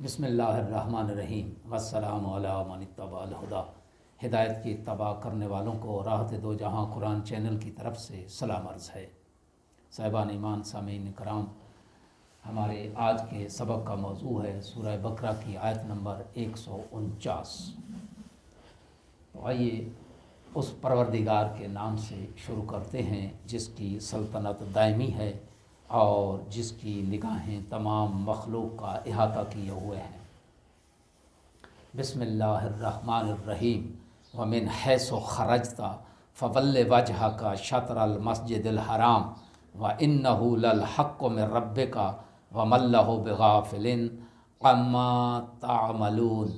بسم اللہ الرحمن الرحیم والسلام علی من اتبع الہدیٰ۔ ہدایت کی اتباع کرنے والوں کو راحت دو جہاں قرآن چینل کی طرف سے سلام عرض ہے۔ صاحبان ایمان، سامعین کرام، ہمارے آج کے سبق کا موضوع ہے سورہ بقرہ کی آیت نمبر 149۔ تو آئیے اس پروردگار کے نام سے شروع کرتے ہیں جس کی سلطنت دائمی ہے اور جس کی نگاہیں تمام مخلوق کا احاطہ کیے ہوئے ہیں۔ بسم اللہ الرحمن الرحیم۔ ومن حیث خرجت فول وجہک شطر المسجد الحرام وانہ للحق من ربک وما اللہ بغافل عما تعملون۔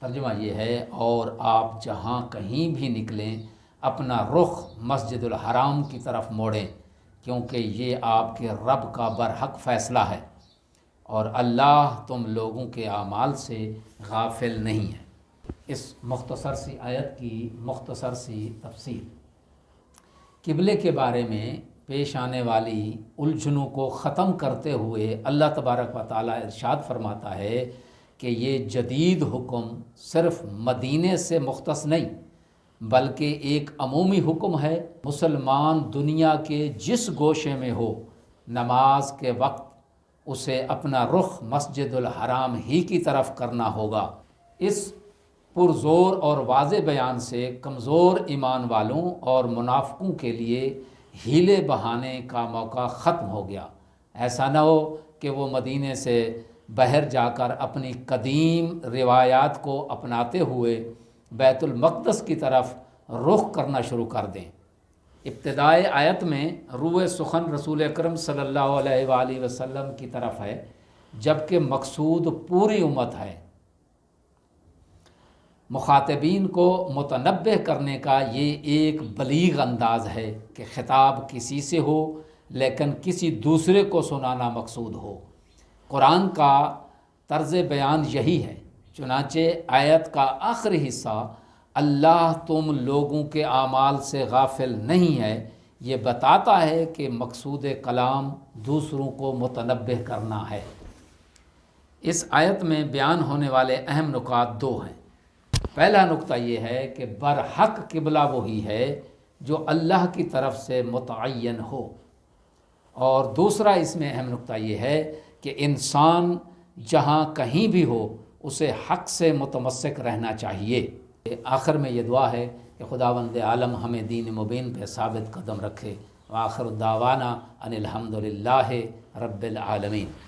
ترجمہ یہ ہے، اور آپ جہاں کہیں بھی نکلیں اپنا رخ مسجد الحرام کی طرف موڑیں، کیونکہ یہ آپ کے رب کا برحق فیصلہ ہے اور اللہ تم لوگوں کے اعمال سے غافل نہیں ہے۔ اس مختصر سی آیت کی مختصر سی تفسیر، قبلے کے بارے میں پیش آنے والی الجھنوں کو ختم کرتے ہوئے اللہ تبارک و تعالیٰ ارشاد فرماتا ہے کہ یہ جدید حکم صرف مدینے سے مختص نہیں بلکہ ایک عمومی حکم ہے۔ مسلمان دنیا کے جس گوشے میں ہو، نماز کے وقت اسے اپنا رخ مسجد الحرام ہی کی طرف کرنا ہوگا۔ اس پرزور اور واضح بیان سے کمزور ایمان والوں اور منافقوں کے لیے ہیلے بہانے کا موقع ختم ہو گیا۔ ایسا نہ ہو کہ وہ مدینے سے باہر جا کر اپنی قدیم روایات کو اپناتے ہوئے بیت المقدس کی طرف رخ کرنا شروع کر دیں۔ ابتدائے آیت میں روئے سخن رسول اکرم صلی اللہ علیہ وآلہ وسلم کی طرف ہے، جبکہ مقصود پوری امت ہے۔ مخاطبین کو متنبہ کرنے کا یہ ایک بلیغ انداز ہے کہ خطاب کسی سے ہو لیکن کسی دوسرے کو سنانا مقصود ہو۔ قرآن کا طرز بیان یہی ہے، چنانچہ آیت کا آخری حصہ اللہ تم لوگوں کے اعمال سے غافل نہیں ہے، یہ بتاتا ہے کہ مقصود کلام دوسروں کو متنبہ کرنا ہے۔ اس آیت میں بیان ہونے والے اہم نکات دو ہیں۔ پہلا نقطہ یہ ہے کہ برحق قبلہ وہی ہے جو اللہ کی طرف سے متعین ہو، اور دوسرا اس میں اہم نقطہ یہ ہے کہ انسان جہاں کہیں بھی ہو اسے حق سے متمسک رہنا چاہیے۔ آخر میں یہ دعا ہے کہ خداوند عالم ہمیں دین مبین پہ ثابت قدم رکھے۔ وآخر دعوانا ان الحمد للہ رب العالمین۔